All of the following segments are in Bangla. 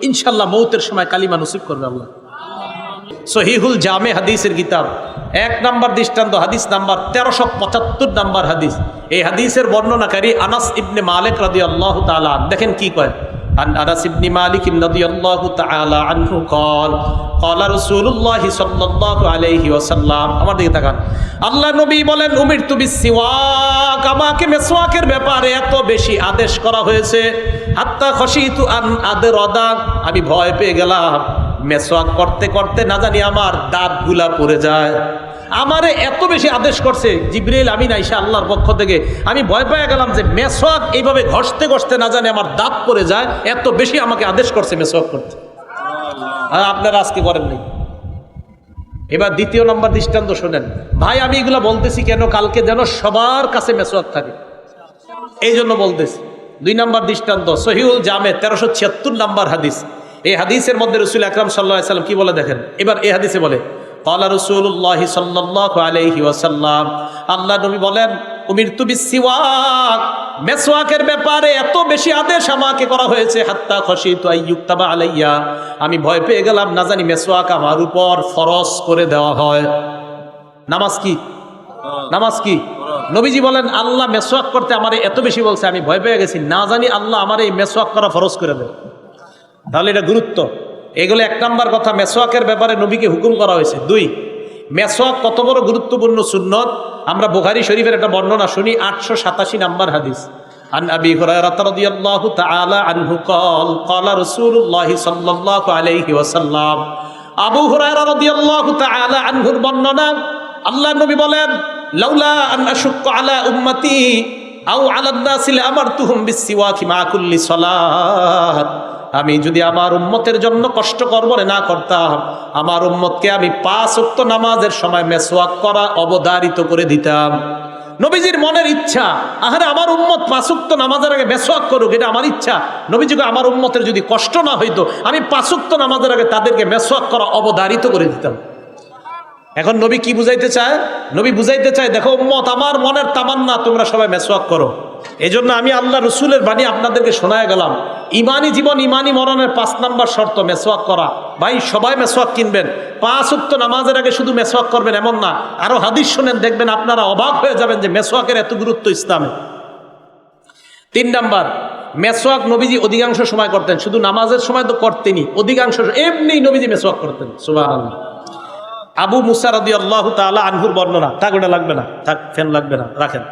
ইনশাল্লাহ মৌতের সময় কালিমা নসিব করবে আল্লাহ। সহিহুল জামে হাদিসের কিতাব 1 নম্বর দৃষ্টান্ত, হাদিস নাম্বার 1375 নম্বর হাদিস। এই হাদিসের বর্ণনাকারী আনাস ইবনে মালিক রাদিয়াল্লাহু তাআলা। দেখেন কি কয়, عن أنس بن مالك رضي الله تعالى عنه قال قال رسول الله صلى الله عليه وسلم আমার দিকে তাকান। আল্লাহ নবী বলেন, উমিরতু বিসওয়াক, আমাকে মেসওয়াকের ব্যাপারে এত বেশি আদেশ করা হয়েছে, হাত্তা খশিতু আন আদরাদা, আমি ভয় পেয়ে গেলাম মেসওয়াক করতে করতে না জানি আমার দাঁতগুলা পড়ে যায়। আমারে এত বেশি আদেশ করছে জিবরিল আমিন আইসা আল্লাহর পক্ষ থেকে, আমি ভয় পেয়ে গেলাম যে মেসওয়াক এইভাবে ঘষতে ঘষতে না জানি আমার দাঁত পড়ে যায়, এত বেশি আমাকে আদেশ করছে মেসওয়াক করতে। আর আপনারা আজকে করেননি। এবার দ্বিতীয় নম্বর দৃষ্টান্ত শোনেন ভাই, আমি এগুলা বলতেছি কেন, কালকে যেন সবার কাছে মেসওয়াক থাকে, এই জন্য বলতেছি। 2 নম্বর দৃষ্টান্ত সহিহুল জামে 1376 নম্বর হাদিস। এই হাদিসের মধ্যে রাসূল আকরাম সাল্লাল্লাহু আলাইহি ওয়াসাল্লাম কি বলে দেখেন। এবার এই হাদিসে বলে ক্বালা রাসূলুল্লাহ সাল্লাল্লাহু আলাইহি ওয়াসাল্লাম, আল্লাহ নবী বলেন, উমিরতু বিসওয়াক, মেসওয়াকের ব্যাপারে এত বেশি আদেশ আমাকে করা হয়েছে, হাত্তা খশিতু আইয়ুক্তাবা আলাইয়া, আমি ভয় পেয়ে গেলাম না জানি মেসওয়াক আমার উপর ফরজ করে দেওয়া হয়। নামাজ কি? নামাজ কি? নবীজি বলেন আল্লাহ মেসওয়াক করতে আমারে এত বেশি বলছে, আমি ভয় পেয়ে গেছি না জানি আল্লাহ আমার এই মেসওয়াক করা ফরজ করে দেবে। তাহলে এটা গুরুত্ব। এগুলো 1 নম্বর কথা, মেসওয়াকের ব্যাপারে নবীকে হুকুম করা হয়েছে। 2, মেসওয়াক কত বড় গুরুত্বপূর্ণ সুন্নত, আমরা বুখারী শরীফের একটা বর্ণনা শুনি, 887 নম্বর হাদিস। আন আবি হুরায়রা রাদিয়াল্লাহু তাআলা আনহু قال قال رسول الله صلى الله عليه وسلم, আবু হুরায়রা রাদিয়াল্লাহু তাআলা আনহুর বর্ণনা, আল্লাহর নবী বলেন, লাউলা আন আশুক্কা আলা উম্মতি আও আলান নাসি লামারতুহুম বিসসিওয়াকি মা কুল্লি সালাত, আমি যদি আমার উম্মতের জন্য কষ্টকর বলে না করতাম, আমার উম্মতকে আমি 5 ওয়াক্ত নামাজের সময় মেসওয়াক করা অবধারিত করে দিতাম। নবীজির মনের ইচ্ছা, আহারে আমার উম্মত 5 ওয়াক্ত নামাজের আগে মেসওয়াক করুক, এটা আমার ইচ্ছা। নবীজিকে আমার উম্মতের যদি কষ্ট না হইতো, আমি 5 ওয়াক্ত নামাজের আগে তাদেরকে মেসওয়াক করা অবধারিত করে দিতাম। এখন নবী কি বুঝাইতে চায়? নবী বুঝাইতে চায়, দেখো উম্মত, আমার মনের তামান্না তোমরা সবাই মেসওয়াক করো। এই জন্য আমি আল্লাহ রসুলের বাণী আপনাদেরকে শোনায় গেলাম। ইমানি জীবন, ইমানি মরণের 5 নম্বর শর্ত মেসওয়াক করা। ভাই সবাই মেসওয়াক কিনবেন, 5 ওয়াক্ত নামাজের আগে শুধু মেসওয়াক করবেন এমন না, আরো হাদিস শোনেন, দেখবেন আপনারা অবাক হয়ে যাবেন যে মেসওয়াকের এত গুরুত্ব ইসলামে। 3 নম্বর, মেসওয়াক নবীজি অধিকাংশ সময় করতেন, শুধু নামাজের সময় তো করতেনই, অধিকাংশ এমনি নবীজি মেসওয়াক করতেন। সুবহানাল্লাহ। আবু মুসা রাদিয়াল্লাহু তাআলা আনহুর বর্ণনা, থাক ওটা লাগবে না, থাক ফ্যান লাগবে না, রাখেন।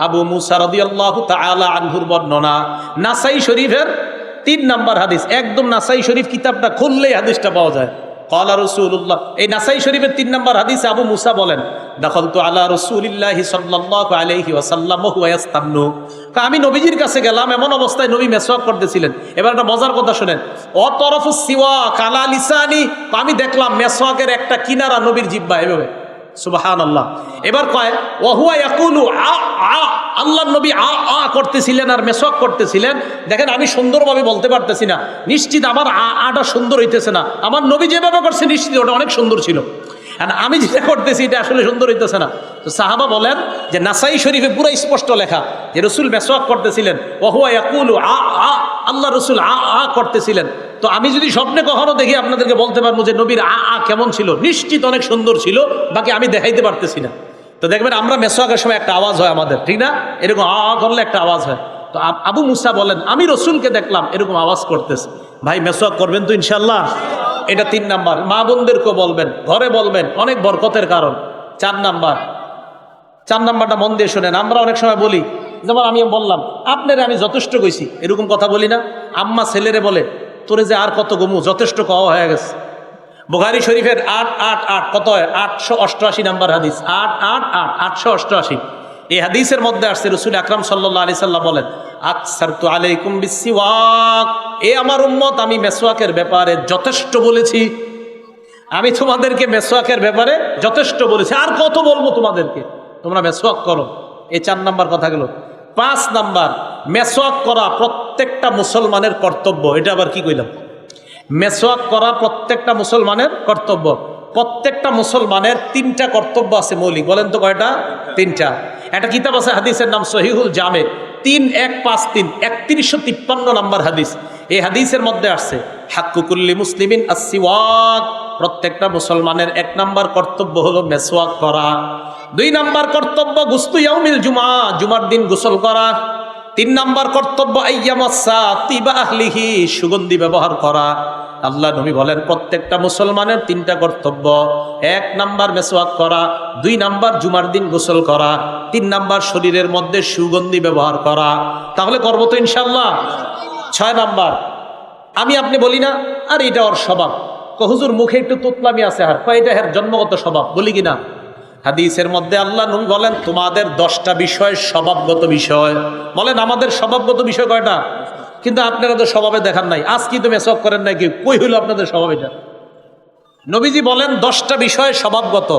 আবু মুসা রাদিয়াল্লাহু তাআলা আনহুর বর্ণনা, নাসাই শরীফের 3 নম্বর হাদিস, একদম নাসাই শরীফ কিতাবটা খুললেই হাদিসটা পাওয়া যায়। ক্বালা রাসূলুল্লাহ, এই নাসাই শরীফের 3 নম্বর হাদিসে আবু মুসা বলেন, দাখালতু আলা রাসূলিল্লাহি সাল্লাল্লাহু আলাইহি ওয়াসাল্লাম ওয়া হুয়া ইয়াস্তান্নু, আমি নবীজির কাছে গেলাম, এমন অবস্থায় নবী মেসওয়াক করতেছিলেন। এবার একটা মজার কথা শুনেন, অতরফুস সিওয়াক আলা লিসানি, আমি দেখলাম মেসওয়াকের একটা কিনারা নবীর জিহ্বা এভাবে। সুবহানাল্লাহ। এবার কয় ওয়া হুয়া ইয়াকুলু আ আ, আল্লাহর নবী আ আ করতেছিলেন আর মেসওয়াক করতেছিলেন। দেখেন আমি সুন্দরভাবে বলতে পারতেছি না, নিশ্চিত আমার আ আটা সুন্দর হইতেছে না, আমার নবী যেভাবে করছে নিশ্চিত ওটা অনেক সুন্দর ছিল, আর আমি যেটা করতেছি এটা আসলে সুন্দর হইতেছে না। তো সাহাবা বলেন যে নাসাই শরীফে পুরো স্পষ্ট লেখা যে রসুল মেসওয়াক করতেছিলেন, ওয়া হুয়া ইয়াকুলু আ আ, আল্লাহ রসুল আ আ করতেছিলেন। তো আমি যদি স্বপ্নে কখনো দেখি আপনাদেরকে বলতে পারবো যে নবীর আ আ কেমন ছিল, নিশ্চিত অনেক সুন্দর ছিল, বাকি আমি দেখাইতে পারতেছি না। তো দেখবেন আমরা মেসওয়াকের সময় একটা আওয়াজ হয় আমাদের, ঠিক না? এরকম আ আ করলে একটা আওয়াজ হয়। তো আবু মুসা বলেন আমি রসুলকে দেখলাম এরকম আওয়াজ করতেছে। ভাই মেসওয়াক করবেন তো ইনশাল্লাহ? এটা 3 নাম্বার। মা বোনদেরকেও বলবেন, ঘরে বলবেন, অনেক বরকতের কারণ। 4 নাম্বারটা মন দিয়ে শোনেন। আমরা অনেক সময় বলি, যেমন আমি বললাম আপনারে আমি যথেষ্ট কইছি, এরকম কথা বলি না? আম্মা ছেলেরে বলে, তোরে যে আর কত গমু, যথেষ্ট কওয়া হয়ে গেছে। বুখারী শরীফের 888 কত হয়? 888 নাম্বার হাদিস, 888 এই হাদিসের মধ্যে আসছে রাসূল আকরাম সাল্লাল্লাহু আলাইহি সাল্লাম বলেন, আকসারতু আলাইকুম বিসসিওয়াক, এ আমার উম্মত, আমি মেসওয়াকের ব্যাপারে যথেষ্ট বলেছি। আমি তোমাদেরকে মেসওয়াকের ব্যাপারে যথেষ্ট বলেছি, আর কত বলবো তোমাদেরকে, তোমরা মেসওয়াক করো। এই 4 নাম্বার কথা গেল। 5 নাম্বার, মেসওয়াক করা প্রত্যেকটা মুসলমানের কর্তব্য। এটা আবার কি কইলাম? মেসওয়াক করা প্রত্যেকটা মুসলমানের কর্তব্য। প্রত্যেকটা মুসলমানের 3টা কর্তব্য আছে মৌলিক। বলেন তো কয়টা? 3টা। একটা কিতাব আছে হাদিসের নাম সহিহুল জামে, 3153 3153 নাম্বার হাদিস। এই হাদিসের মধ্যে আসছে হাক্কু কুল্লি মুসলিমিন আস-সিওয়াক, প্রত্যেকটা মুসলমানের 1 নাম্বার কর্তব্য হলো মেসওয়াক করা। 2 নাম্বার কর্তব্য গুসলু ইয়াউমিল জুমআ, জুমার দিন গোসল করা। 3 নাম্বার কর্তব্য আইয়ামাসা তিবা আহলিহি, সুগন্ধি ব্যবহার করা। আল্লাহ নবী বলেন প্রত্যেকটা মুসলমানের 3টা কর্তব্য। 1 নাম্বার মেসওয়াক করা, 2 নাম্বার জুমার দিন গোসল করা, 3 নাম্বার শরীরের মধ্যে সুগন্ধি ব্যবহার করা। তাহলে করবো তো ইনশাআল্লাহ। 6 নাম্বার, আমি আপনি বলি না আর এটা ওর স্বভাব, হুজুর মুখে একটু তুতলামি আছে, আর এটা এর জন্মগত স্বভাব, বলি কিনা? হাদিসের মধ্যে আল্লাহ নবী বলেন তোমাদের 10টা বিষয় স্বভাবগত বিষয়। বলেন আমাদের স্বভাবগত বিষয় কয়টা? কিন্তু আপনারা তো স্বভাবে দেখান নাই। আজ কি তো মেসওয়াক করেন নাই, কি কই হইল আপনাদের স্বভাব এটা? নবীজি বলেন 10টা বিষয় স্বভাবগত।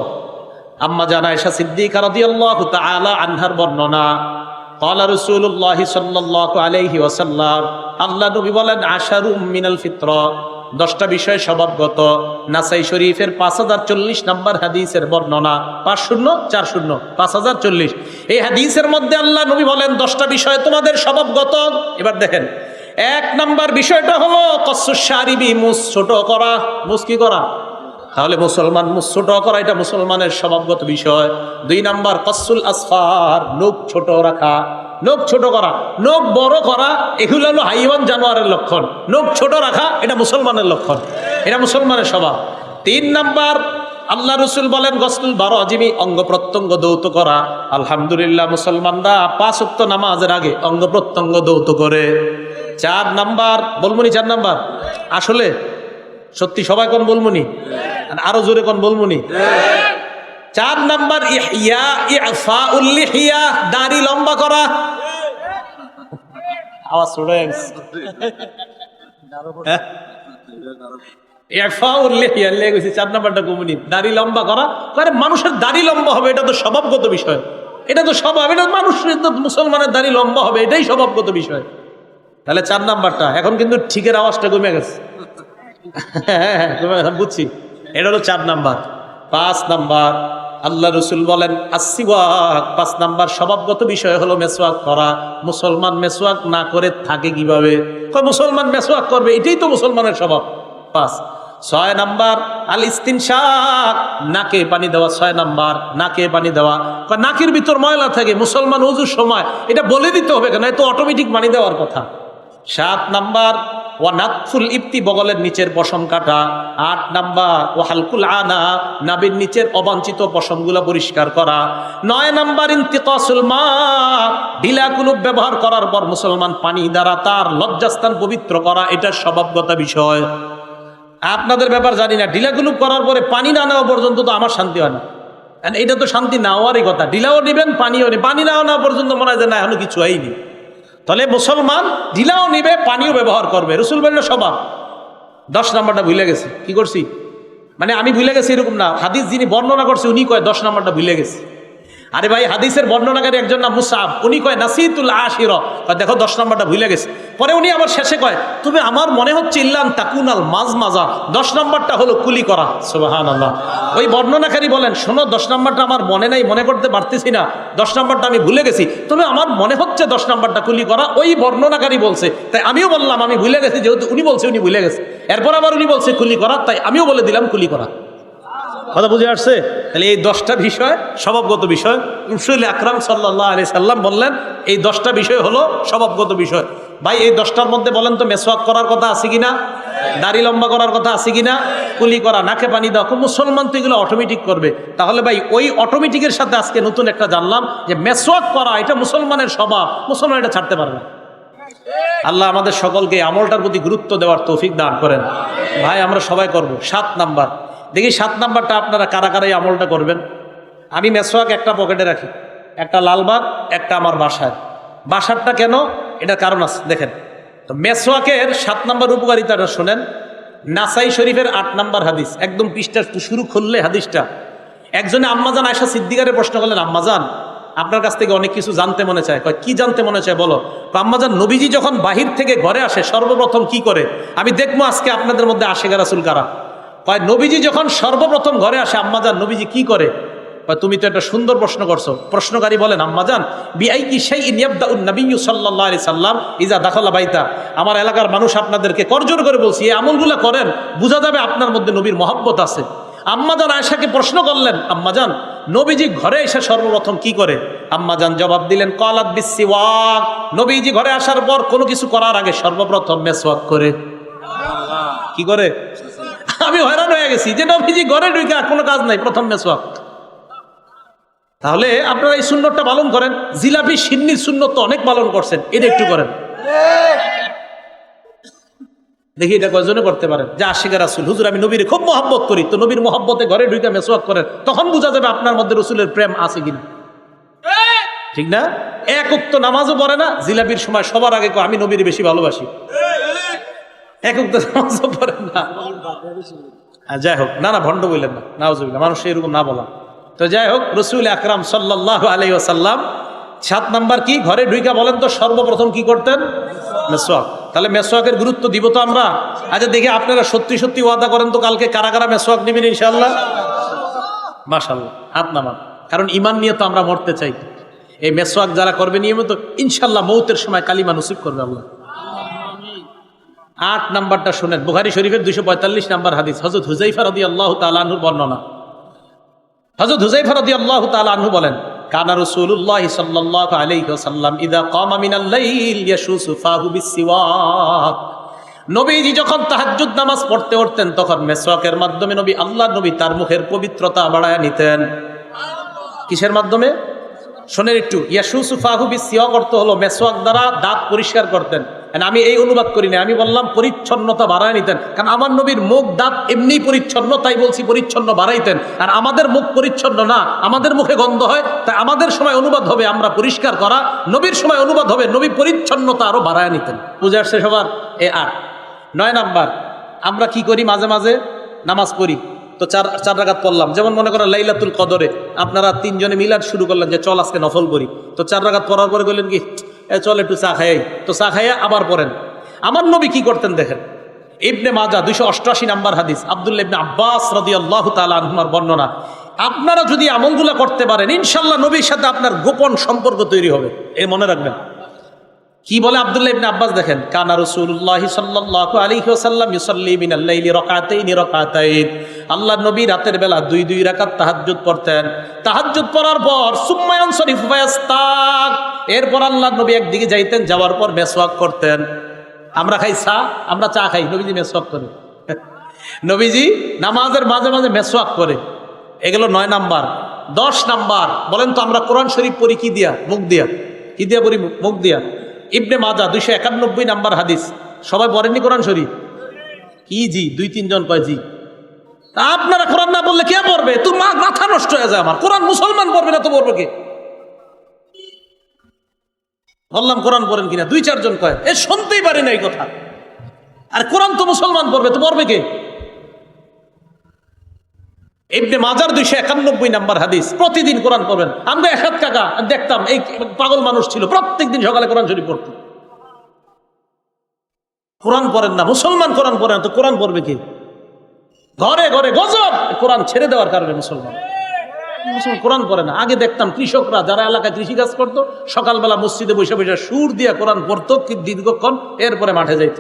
আম্মা জান আয়েশা সিদ্দিকা রাদিয়াল্লাহু তাআলা আনহার বর্ণনা, ক্বালা রাসূলুল্লাহ সাল্লাল্লাহু আলাইহি ওয়াসাল্লাম, আল্লাহ নবী বলেন আশারুম মিনাল ফিতরা, 10টা বিষয় স্বভাবগত। নাসাই শরীফের 5040 নম্বর হাদিসের বর্ণনা, 5040 5040। এই হাদিসের মধ্যে আল্লাহ নবী বলেন 10টা বিষয় তোমাদের স্বভাবগত। এবার দেখেন, 1 নাম্বার বিষয়টা হলো কসুস শারিবি, মুছ ছোট করা। মুছ কি করা? তাহলে মুসলমান মুছ ছোট করা, এটা মুসলমানের স্বভাবগত বিষয়। 2 নাম্বার কসুল আসফার, নখ ছোট রাখা। নখ ছোট করা, নখ বড় করা এগুলো হলো হাইওয়ান জানোয়ারের লক্ষণ। নখ ছোট রাখা এটা মুসলমানের লক্ষণ, এটা মুসলমানের স্বভাব। 3 নাম্বার আল্লাহ রসুল বলেন গসলুল বারাজিমি, অঙ্গ প্রত্যঙ্গ দৌত করা। আলহামদুলিল্লাহ মুসলমানরা 5 ওয়াক্ত নামাজের আগে অঙ্গ প্রত্যঙ্গ দৌত করে। 4 নাম্বার বলমুনি, 4 নাম্বার আসলে সত্যি সবাই কোন বলমুনি, আরো জোরে কোন বলমুনি। 4 নাম্বার ইহইয়া ইফাউল লিহিয়া, দাড়ি লম্বা করা। আওয়াজ শুনে ইফাউল লিহিয়া লেগেছে। 4 নাম্বারটা কমুনি, দাড়ি লম্বা করা। কারণ মানুষের দাড়ি লম্বা হবে এটা তো স্বভাবগত বিষয়, এটা তো স্বভাব, এটা মানুষের তো মুসলমানের দাড়ি লম্বা হবে এটাই স্বভাবগত বিষয়। তাহলে 4 নাম্বারটা, এখন কিন্তু ঠিকের আওয়াজটা কমে গেছে। হ্যাঁ বুঝছি, এটা হলো 4 নাম্বার। 5 নাম্বার আল্লাহ রসুল বলেন আসিওয়াক, 5 নাম্বার স্বভাবগত বিষয় হলো মেসওয়াক করা। মুসলমান মেসওয়াক না করে থাকে কিভাবে? মুসলমান মেসওয়াক করবে, এটাই তো মুসলমানের স্বভাব। 5। 6 নাম্বার আল ইস্তিনশাক, নাকে পানি দেওয়া। 6 নাম্বার নাকে পানি দেওয়া, নাকের ভিতর ময়লা থাকে, মুসলমান ওযুর সময় এটা বলে দিতে হবে কেন, এত অটোমেটিক পানি দেওয়ার কথা। 7 নাম্বার ওয়ানাতফুল ইবতি, বগলের নিচের পশম কাটা। 8 নাম্বার ওয়াহালকুল আনা, নাভির নিচের অবাঞ্ছিত পশমগুলো পরিষ্কার করা। 9 নাম্বার ইনতিকাসুল মা, ঢিলা কুলুপ ব্যবহার করার পর মুসলমান পানি দ্বারা তার লজ্জাস্থান পবিত্র করা, এটা স্বভাবগত বিষয়। আপনাদের ব্যাপার জানি না, ঢিলা কুলুপ করার পরে পানি না নেওয়া পর্যন্ত তো আমার শান্তি হয় না। এটা তো শান্তি নেওয়ারই কথা, ঢিলাও নেবেন পানিও নেবেন, পানি না নেওয়া পর্যন্ত মনে হয় যে না এখনো কিছু হয়নি। তাহলে মুসলমান ঢিলাও নিবে, পানিও ব্যবহার করবে, রসুল বলল স্বভাব। 10 নাম্বারটা ভুলে গেছে। কি করছি মানে আমি ভুলে গেছি এরকম না, হাদিস যিনি বর্ণনা করছে উনি কয় 10 নাম্বারটা ভুলে গেছে। আরে ভাই হাদিসের বর্ণনাকারী একজন নাম মুসাব, উনি কয় নাসিতুল আশিরা, দেখো 10 নাম্বারটা ভুলে গেছে। পরে উনি আবার শেষে কয় তুমি আমার মনে হচ্ছে ইল্লান তাকুনাল মাজমাজা, 10 নাম্বারটা হলো কুলি করা। সুবহানাল্লাহ। ওই বর্ণনাকারী বলেন শোনো 10 নাম্বারটা আমার মনে নাই, মনে করতে পারতেছি না, 10 নাম্বারটা আমি ভুলে গেছি, তবে আমার মনে হচ্ছে 10 নাম্বারটা কুলি করা। ওই বর্ণনাকারী বলছে, তাই আমিও বললাম আমি ভুলে গেছি, যেহেতু উনি বলছে উনি ভুলে গেছে। এরপর আবার উনি বলছে কুলি করা, তাই আমিও বলে দিলাম কুলি করা। কথা বুঝে আসছে? তাহলে এই 10টা বিষয় স্বভাবগত বিষয়। রাসূল আকরাম সাল্লাল্লাহু আলাইহি সাল্লাম বললেন এই 10টা বিষয় হলো স্বভাবগত বিষয়। ভাই এই 10টার মধ্যে বলেন তো মেসওয়াক করার কথা আছে কিনা, দাড়ি লম্বা করার কথা আছে কিনা, কুলি করা, নাকে পানি দেওয়া, মুসলমান তো এগুলো অটোমেটিক করবে। তাহলে ভাই ওই অটোমেটিকের সাথে আজকে নতুন একটা জানলাম যে মেসওয়াক করা এটা মুসলমানের স্বভাব, মুসলমান এটা ছাড়তে পারবে না। আল্লাহ আমাদের সকলকে আমলটার প্রতি গুরুত্ব দেওয়ার তৌফিক দান করেন। ভাই আমরা সবাই করব। 7 নাম্বার দেখি, 7 নাম্বারটা আপনারা কারা কারা এই আমলটা করবেন। আমি মেসওয়াক একটা পকেটে রাখি, একটা লালবাগ, একটা আমার বাসায়। বাসারটা কেন, এটার কারণ আছে দেখেন। তো মেসওয়াকের 7 নাম্বার উপকারিতাটা শোনেন। নাসাই শরীফের 8 নাম্বার হাদিস, একদম পৃষ্ঠা শুরু খুললে হাদিসটা। একজনে আম্মাজান আয়েশা সিদ্দিকারে প্রশ্ন করলেন, আম্মাজান আপনার কাছ থেকে অনেক কিছু জানতে মনে চায়। কয় কি জানতে মনে চায় বলো। আম্মাজান নবীজি যখন বাহির থেকে ঘরে আসে সর্বপ্রথম কি করে, আমি দেখবো আজকে আপনাদের মধ্যে আশেখা রাসূল কারা। কয় নবীজি যখন সর্বপ্রথম ঘরে আসে আম্মাজান নবীজি কি করে। তুমি তো একটা সুন্দর প্রশ্ন করছো। প্রশ্নকারী বলেন, আম্মাজান বিআইয়ি শাইইন ইয়াবদাউন নাবিয়্যু সাল্লাল্লাহু আলাইহি সাল্লাম ইযা দাখালা বাইতা। আমার এলাকার মানুষ আপনাদেরকে করজোর করে বলছি, এই আমলগুলো করেন, বোঝা যাবে আপনার মধ্যে নবীর মহব্বত আছে। আম্মাজান আয়েশাকে প্রশ্ন করলেন, আম্মাজান নবীজি ঘরে এসে সর্বপ্রথম কি করে? আম্মাজান জবাব দিলেন, ক্বালাত বিসসিওয়াক। নবীজি ঘরে আসার পর কোনো কিছু করার আগে সর্বপ্রথম মেসওয়াক করে। কি করে? আমি হয়রান হয়ে গেছি যে নবীজি ঘরে ঢুকে কোনো কাজ নাই, প্রথম মেসওয়াক। তাহলে আপনারা এই সুন্নতটা পালন করেন। জিলাপি সিন্নির সুন্নত তো অনেক পালন করছেন, এটা একটু করেন দেখি, এটা কয়জনে করতে পারেন? যে আশিক রাসূল, হুজুর আমি নবীর খুব মহব্বত করি, তো নবীর মহব্বতে ঘরে ঢুকে মেসওয়াক করেন, তখন বোঝা যাবে আপনার মধ্যে রসুলের প্রেম আছে কিনা। ঠিক না? এক ওয়াক্ত নামাজও পড়ে না, জিলাপির সময় সবার আগে আমি নবীর বেশি ভালোবাসি। এক ওয়াক্ত নামাজও পড়ে না। যাই হোক, না ভণ্ড বললেন না, নাউজুবিল্লাহ, মানুষ এরকম না বলা। তো যাই হোক, রসুল আকরাম সাল্লাল্লাহু আলাইহি ওয়াসাল্লাম 7 নাম্বার কি? ঘরে ঢুইকা বলেন তো সর্বপ্রথম কি করতেন? মেসওয়াক। তাহলে মেসওয়াকের গুরুত্ব দিব তো আমরা। আচ্ছা দেখি আপনারা সত্যি সত্যি ওয়াদা করেন তো কালকে কারা কারা মেসওয়াক নেবেন ইনশাআল্লাহ। মাশাআল্লাহ, হাত নামান, কারণ ঈমান নিয়ে তো আমরা মরতে চাই। এই মেসওয়াক যারা করবে নিয়মিত, ইনশাআল্লাহ মৌতের সময় কালিমা নসিব করবে আল্লাহ। 8 নাম্বারটা শুনেন, বুখারী শরীফের 245 নাম্বার হাদিস, হযরত হুযায়ফা রাদিয়াল্লাহু তাআলা আনহুর বর্ণনা। হযরত হুযায়ফা রাদিয়াল্লাহু তাআলা আনহু বলেন, কানা রাসূলুল্লাহ সাল্লাল্লাহু আলাইহি ওয়াসাল্লাম ইযা কামা মিনাল লাইল ইয়াশুসু ফাহু বিসসিওয়াক। নবীজি যখন তাহাজ্জুদ নামাজ পড়তে উঠতেন, তখন মেসওয়াকের মাধ্যমে আল্লাহর নবী তার মুখের পবিত্রতা বাড়ায় নিতেন। কিসের মাধ্যমে? শোনেন একটু। ইয়াশুসু ফাহু বিসসিওয়াক অর্থ হলো মেসওয়াক দ্বারা দাঁত পরিষ্কার করতেন। আমি এই অনুবাদ করি না, আমি বললাম পরিচ্ছন্নতা বাড়ায় নিতেন, কারণ আমার নবীর মুখ দাঁত এমনি পরিচ্ছন্ন, তাই বলছি পরিচ্ছন্ন বাড়াইতেন। আর আমাদের মুখ পরিচ্ছন্ন না, আমাদের মুখে গন্ধ হয়, তাই আমাদের সময় অনুবাদ হবে আমরা পরিষ্কার করা, নবীর সময় অনুবাদ হবে নবী পরিচ্ছন্নতা আরো বাড়ায় নিতেন। বুঝে আসছে সবার? 9 নাম্বার, আমরা কি করি? মাঝে মাঝে নামাজ পড়ি, তো চার রাকাত পড়লাম। যেমন মনে করেন লাইলাতুল কদরে আপনারা 3 জনে মিলাদ শুরু করলেন যে চল আজকে নফল পড়ি, তো 4 রাকাত পড়ার পরে বললেন কি চল একটু চা খাই, তো চা খাইয়া আবার পড়েন। আমার নবী কি করতেন দেখেন। ইবনে মাজাহ 288 নাম্বার হাদিস, আব্দুল্লাহ ইবনে আব্বাস রাদিয়াল্লাহু তাআলা আনহুর বর্ণনা। আপনারা যদি আমলগুলো করতে পারেন, ইনশাআল্লাহ নবীর সাথে আপনার গোপন সম্পর্ক তৈরি হবে, এই মনে রাখবেন। কি বলে আব্দুল্লাহ ইবনে আব্বাস দেখেন, কানা রাসূলুল্লাহ সাল্লাল্লাহু আলাইহি ওয়াসাল্লাম ইউসাল্লি মিনাল লাইলি রাকাতাইন। আল্লাহর নবী রাতের বেলা 2 রাকাত তাহাজ্জুদ পড়তেন। তাহাজ্জুদ পড়ার পর সুম্মা ইয়ানসারিফু ফায়াস্তাক, এরপর আল্লাহর নবী একদিকে যাইতেন, যাওয়ার পর মেসওয়াক করতেন। আমরা খাই চা, আমরা চা খাই, নবীজি মেসওয়াক করে। নবীজি নামাজের মাঝে মাঝে মেসওয়াক করে। এগুলো 9 নাম্বার। 10 নাম্বার বলেন তো, আমরা কোরআন শরীফ পড়ি কি দিয়া? মুখ দিয়া। কি দিয়া পড়ি? মুখ দিয়া। ইবনে মাজাহ 291 নাম্বার হাদিস। সবাই পড়েননি কোরআন শরীফ? কি জি? 2-3 জন কয় জি। আপনারা কোরআন না বললে কে পড়বে? তো মাথা নষ্ট হয়ে যায় আমার। কোরআন মুসলমান পড়বে না তো পড়বে কে? বললাম কোরআন পড়েন কিনা, 2-4 জন কয়, এ শুনতেই পারি না এই কথা। আর কোরআন তো মুসলমান পড়বে, তো পড়বে কে? ইবনে মাজাহ 291 নাম্বার হাদিস। প্রতিদিন কোরআন পড়বেন। আমরা এরশাদ কাকা দেখতাম, এই পাগল মানুষ ছিল, প্রত্যেকদিন সকালে কোরআন শরীফ পড়ত। কোরআন পড়েন না, মুসলমান কোরআন পড়েন, তো কোরআন পড়বে কে? ঘরে ঘরে গজব কোরআন ছেড়ে দেওয়ার কারণে মুসলমান কোরআন পড়ে না। আগে দেখতাম কৃষকরা যারা এলাকায় কৃষিকাজ করতো, সকালবেলা মসজিদে বসে বসে সুর দিয়ে কোরআন পড়তো দীর্ঘক্ষণ, এরপরে মাঠে যাইত।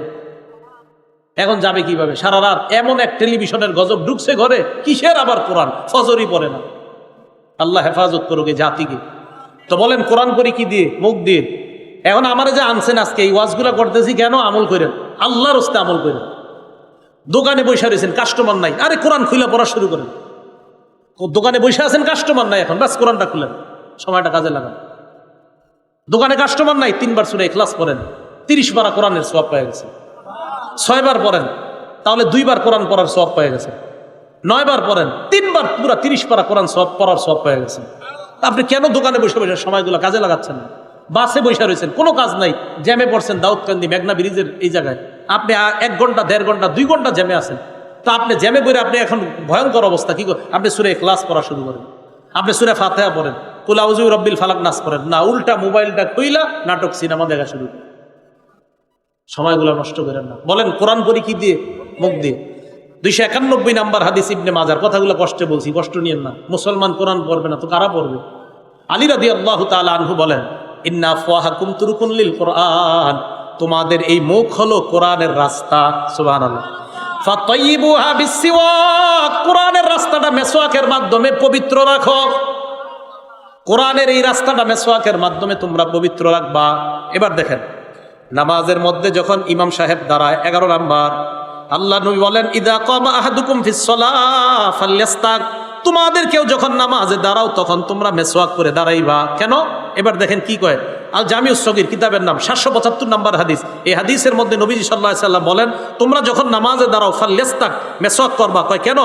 এখন যাবে কিভাবে? সারা রাত এমন এক টেলিভিশনের গজব ঢুকছে ঘরে, কিসের আবার কোরআন? ফজরই পড়ে না। আল্লাহ হেফাজত করুক এই জাতিকে। তো বলেন কোরআন করি কি দিয়ে? মুখ দিয়ে। এখন আমার যে আনছেন আজকে এই ওয়াজগুলা করতেছি কেন? আমল করেন, আল্লাহর রাস্তায় আমল করেন। দোকানে বসে রয়েছেন, কাস্টমার নাই, আরে কোরআন খুলে পড়া শুরু করেন। দোকানে বসে আছেন, কাস্টমার নাই, এখন বাস কোরআনটা খুলেন, সময়টা কাজে লাগান। দোকানে কাস্টমার নাই, 3 বার সূরা ইখলাস পড়েন, 30 বার কোরআনের সওয়াব পেয়ে গেছে। 6 বার পড়েন, তাহলে 2 বার কোরআন পড়ার সওয়াব পেয়ে গেছে। 9 বার পড়েন, 3 বার পুরা 30 পারা কোরআন সওয়াব পড়ার সওয়াব পেয়ে গেছে। আপনি কেন দোকানে বসে বসে সময়গুলো কাজে লাগাচ্ছেন না? বাসে বসে রয়েছেন, কোনো কাজ নাই, জ্যামে পড়ছেন দাউদকান্দি মেঘনা ব্রিজের এই জায়গায়, আপনি 1 ঘন্টা 1.5 ঘন্টা 2 ঘন্টা জ্যামে আছেন। তো আপনি জ্যামে পড়ে আপনি এখন ভয়ঙ্কর অবস্থা, কি আপনি সূরা ইখলাস পড়া শুরু করেন, আপনি সূরা ফাতিহা পড়েন, কুল আউযু বিরাব্বিল ফালাক নাস পড়েন না, উল্টা মোবাইলটা কইলা নাটক সিনেমা দেখা শুরু করেন। সময়গুলো নষ্ট করেন না। বলেন কোরআন পড়ি কি দিয়ে? মুখ দিয়ে। 291 নাম্বার হাদিস ইবনে মাজার। কথাগুলো কষ্টে বলছি, কষ্ট নিয়েন না। মুসলমান কোরআন পড়বে না তো কারা পড়বে? আলী রাদিয়াল্লাহু তাআলা আনহু বলেন, ইন্না আফওয়াহাকুম তুরুকুন লিল কোরআন, তোমাদের এই মুখ হলো কোরআনের রাস্তা। সুবহানাল্লাহ। ফাতাইয়িবুহা বিসসিওয়াক, কোরআনের রাস্তাটা মেসওয়াকের মাধ্যমে পবিত্র রাখো। কোরআনের এই রাস্তাটা মেসওয়াকের মাধ্যমে তোমরা পবিত্র রাখবা। এবার দেখেন, নামাজের মধ্যে যখন ইমাম সাহেব দাঁড়ায় 11 নাম্বার, আল্লাহ নবী বলেন, ইদা কামা আহাদুকুম ফিস সালাহ ফালইস্তাক, তোমাদের কেউ যখন নামাজে দাঁড়াও তখন তোমরা মেসওয়াক করে দাঁড়াইবা। কেন? এবার দেখেন কি কয়। আল জামিউস সগীর কিতাবের নাম, 775 নাম্বার হাদিস। এই হাদিসের মধ্যে নবীজি সাল্লাল্লাহু আলাইহি সাল্লাম বলেন, তোমরা যখন নামাজে দাঁড়াও ফালইস্তাক, মেসওয়াক করবা। কয় কেন?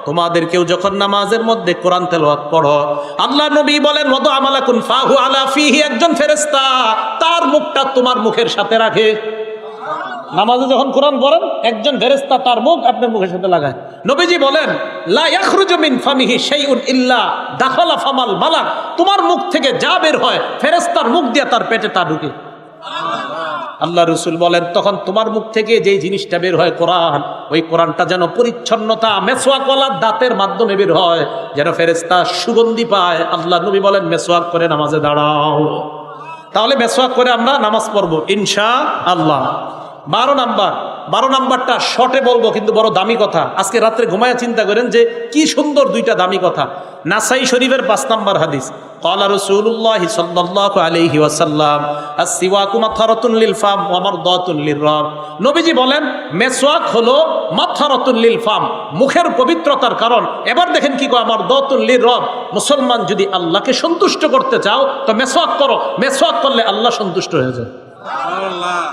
তোমাদের কেউ যখন নামাজের মধ্যে কোরআন তেলাওয়াত পড়ো, আল্লাহ নবী বলেন, ওয়াদু আমালাকুন ফাহু আলা ফিহি, একজন ফেরেশতা তার মুখটা তোমার মুখের সাথে রাখে। নামাজে যখন কোরআন পড়েন, একজন ফেরেশতা তার মুখ আপনার মুখের সাথে লাগায়। নবীজি বলেন, লা ইয়াখরুজু মিন ফামিহি শাইউন ইল্লা দাখালা ফামাল মালাক, তোমার মুখ থেকে যা বের হয় ফেরেশতার মুখ দিয়ে তার পেটে তা ঢুকে। আল্লাহ রসুল বলেন, তখন তোমার মুখ থেকে যেই জিনিসটা বের হয় কোরআন, ওই কোরআনটা যেন পরিচ্ছন্নতা মেসওয়াকওয়ালার দাঁতের মাধ্যমে বের হয়, যেন ফেরেশতা সুগন্ধি পায়। আল্লাহ নবী বলেন, মেসওয়াক করে নামাজে দাঁড়াও। তাহলে মেসওয়াক করে আমরা নামাজ পড়বো ইনশাআল্লাহ। 12 নাম্বারটা শর্টে বলবো, কিন্তু বড় দামি কথা। আজকে রাত্রে ঘুমায় চিন্তা করেন যে কি সুন্দর দুইটা দামি কথা। নাসাই শরীফের 5 নাম্বার হাদিস, ক্বালা রাসূলুল্লাহি সাল্লাল্লাহু আলাইহি ওয়াসাল্লাম, আস-সিওয়াকু মাতহারাতুন লিল ফাম ওয়া মারদাতুন লির-রাব। নবীজি বলেন, মেসওয়াক হলো মাতহারাতুন লিল ফাম, মুখের পবিত্রতার কারণ। এবার দেখেন কি কয়, মারদাতুন লির-রাব, মুসলমান যদি আল্লাহকে সন্তুষ্ট করতে চাও তো মেসওয়াক করো। মেসওয়াক করলে আল্লাহ সন্তুষ্ট হয়ে যায়।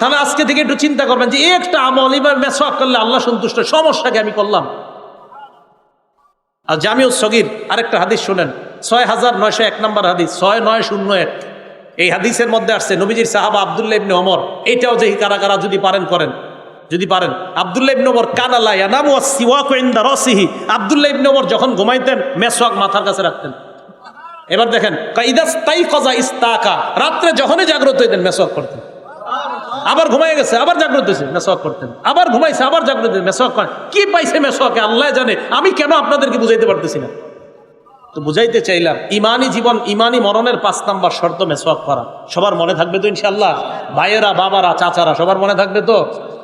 তাহলে আজকে থেকে একটু চিন্তা করবেন যে একটা আমল এবার মেসওয়াক করলে আল্লাহ সন্তুষ্ট, সমস্যাকে আমি করলাম। আর জামিউস সগীর আরেকটা হাদিস শুনেন, 6901 নাম্বার হাদিস, 6901। এই হাদিসের মধ্যে আসছে, নবীজির সাহাবা আব্দুল্লাহ ইবনে ওমর, এটাও যে কারা কারা যদি পারেন করেন, যদি পারেন। আব্দুল্লাহ ইবনে ওমর কানা লা ইয়ানামু ওয়াস-সিওয়াকু ইনদা রাসিহি, আব্দুল্লাহ ইবনে ওমর যখন ঘুমাইতেন মেসওয়াক মাথার কাছে রাখতেন। এবার দেখেন, কাইদাস্তাইকাযা ইস্তাকা, রাত্রে যখনই জাগ্রত হইতেন মেসওয়াক করতেন। আবার ঘুমাই গেছে, আবার জাগ্রত হয়েছে, মেসওয়াক করতেন। আবার ঘুমাইছে, আবার জাগ্রত হয়েছে, মেসওয়াক করেন। কি পাইছে মেসওয়াকে আল্লাহ জানে, আমি কেন আপনাদেরকে বুঝাইতে পারতেছি না। তো বুঝাইতে চাইলাম, ইমানি জীবন, ইমানি মরণের 5 নাম্বার শর্ত মেসওয়াক করা। সবার মনে থাকবে তো ইনশাআল্লাহ? ভাইয়েরা, বাবারা, চাচারা, সবার মনে থাকবে তো?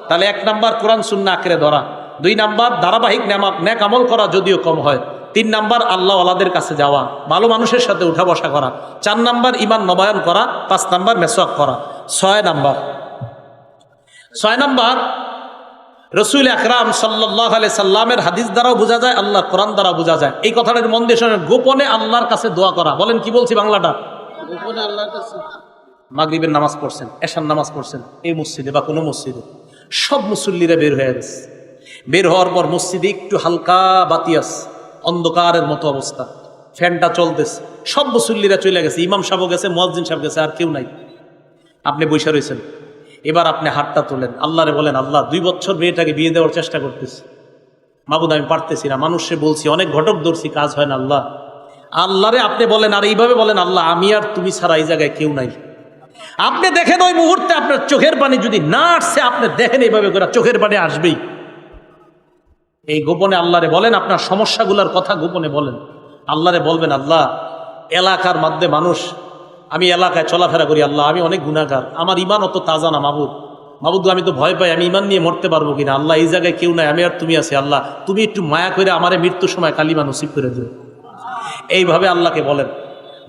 তাহলে 1 নাম্বার কোরআন সুন্নাহ আঁকড়ে ধরা, 2 নাম্বার ধারাবাহিক নেক আমল করা যদিও কম হয়, 3 নাম্বার আল্লাহ ওয়ালাদের কাছে যাওয়া, ভালো মানুষের সাথে উঠা বসা করা, 4 নাম্বার ইমান নবায়ন করা, 5 নাম্বার মেসওয়াক করা। 6 নাম্বার রসুল আকরাম সাল্লাল্লাহু আলাইহি সাল্লামের হাদিস দ্বারাও বোঝা যায়, আল্লাহর কোরআন দ্বারা বোঝা যায়। এই কথাটার মন দিয়ে শোনেন, গোপনে আল্লাহর কাছে দোয়া করা। বলেন কি বলছি বাংলাটা? গোপনে আল্লাহর কাছে। মাগরিবের নামাজ পড়ছেন, এশার নামাজ পড়ছেন, এই মসজিদে বা কোনো মসজিদে সব মুসল্লিরা বের হয়ে গেছে। বের হওয়ার পর মসজিদে একটু হালকা বাতি আছে, অন্ধকারের মতো অবস্থা, ফ্যানটা চলতেছে, সব মুসল্লিরা চলে গেছে, ইমাম সাহেব গেছে, মুয়াজ্জিন সাহেব গেছে, আর কেউ নাই। আপনি বসে রয়েছেন। এবার আপনি হাতটা তোলেন, আল্লাহরে বলেন, আল্লাহ 2 বছর মেয়েটাকে বিয়ে দেওয়ার চেষ্টা করতেছি, মাবুদ আমি পারতেছি না, মানুষে বলছি, অনেক ঘটক ধরছি, কাজ হয় না। আল্লাহরে আপনি বলেন, আর এইভাবে বলেন, আল্লাহ আমি আর তুমি ছাড়া এই জায়গায় কেউ নাই। আপনি দেখেন ওই মুহূর্তে আপনার চোখের পানি যদি না আসছে, আপনি দেখেন এইভাবে করে চোখের পানি আসবেই। এই গোপনে আল্লাহরে বলেন, আপনার সমস্যাগুলোর কথা গোপনে বলেন, আল্লাহরে বলবেন, আল্লাহ এলাকার মধ্যে মানুষ, আমি এলাকায় চলাফেরা করি, আল্লাহ আমি অনেক গুনাহগার, আমার ইমান অত তাজা না, মাবুদ আমি তো ভয় পাই, আমি ইমান নিয়ে মরতে পারবো কিনা। আল্লাহ এই জায়গায় কেউ নাই, আমি আর তুমি আছি, আল্লাহ তুমি একটু মায়া করে আমারে মৃত্যুর সময় কালিমা নসিব করে দিও। এইভাবে আল্লাহকে বলেন।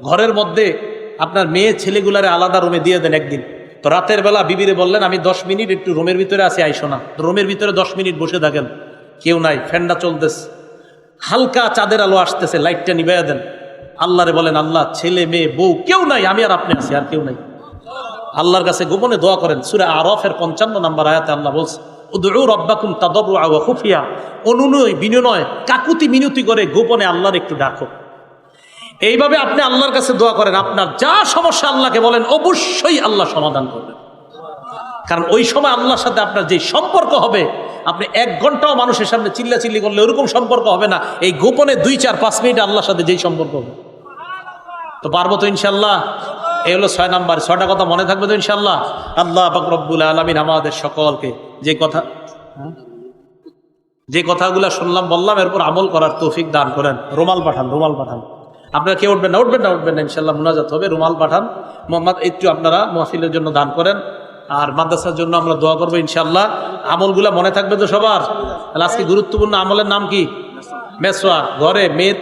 ঘরের মধ্যে আপনার মেয়ে ছেলেগুলারে আলাদা রুমে দিয়ে দেন একদিন। তো রাতের বেলা বিবিরে বললেন, আমি 10 মিনিট একটু রুমের ভিতরে আসি, আইসো না। রুমের ভিতরে 10 মিনিট বসে থাকেন, কেউ নাই, ফ্যানটা চলতেছে, হালকা চাঁদের আলো আসতেছে, লাইটটা নিভাইয়া দেন। আল্লাহরে বলেন, আল্লাহ ছেলে মেয়ে বউ কেউ নাই, আমি আর আপনি আছি, আর কেউ নাই। আল্লাহর কাছে গোপনে দোয়া করেন। সূরা আরাফের 55 নম্বর আয়াতে আল্লাহ বলছে, উদউ রাব্বাকুম তাদাররুআ ওয়া খুফিয়া, অনুনয় বিনয় কাকুতি মিনতি করে গোপনে আল্লাহর একটু ডাকো। এইভাবে আপনি আল্লাহর কাছে দোয়া করেন, আপনার যা সমস্যা আল্লাহকে বলেন, অবশ্যই আল্লাহ সমাধান করবেন। কারণ ওই সময় আল্লাহর সাথে আপনার যে সম্পর্ক হবে, আপনি 1 ঘন্টাও মানুষের সামনে চিল্লাচিল্লি করলে ওরকম সম্পর্ক হবে না। এই গোপনে 2, 4, 5 মিনিট আল্লাহর সাথে যেই সম্পর্ক হবে। তো পারবো তো ইনশাল্লাহ? এই হলো 6 নাম্বার। 6টা কথা মনে থাকবে তো ইনশাল্লাহ? আল্লাহ পাক রব্বুল আলামিন আমাদের সকলকে যে কথা যে কথাগুলো শুনলাম বললাম এরপর আমল করার তৌফিক দান করেন। রুমাল পাঠান, রুমাল পাঠান। আপনারা কেউ উঠবেন না, উঠবেন না, উঠবেন না, ইনশাল্লাহ মুনাজাত হবে। রুমাল পাঠান। মোহাম্মদ একটু আপনারা মাহফিলের জন্য দান করেন, আর মাদ্রাসার জন্য আমরা দোয়া করবো ইনশাল্লাহ। আমলগুলা মনে থাকবে তো সবার? তাহলে আজকে গুরুত্বপূর্ণ আমলের নাম কি? মেসওয়াক। ঘরে মেয়ে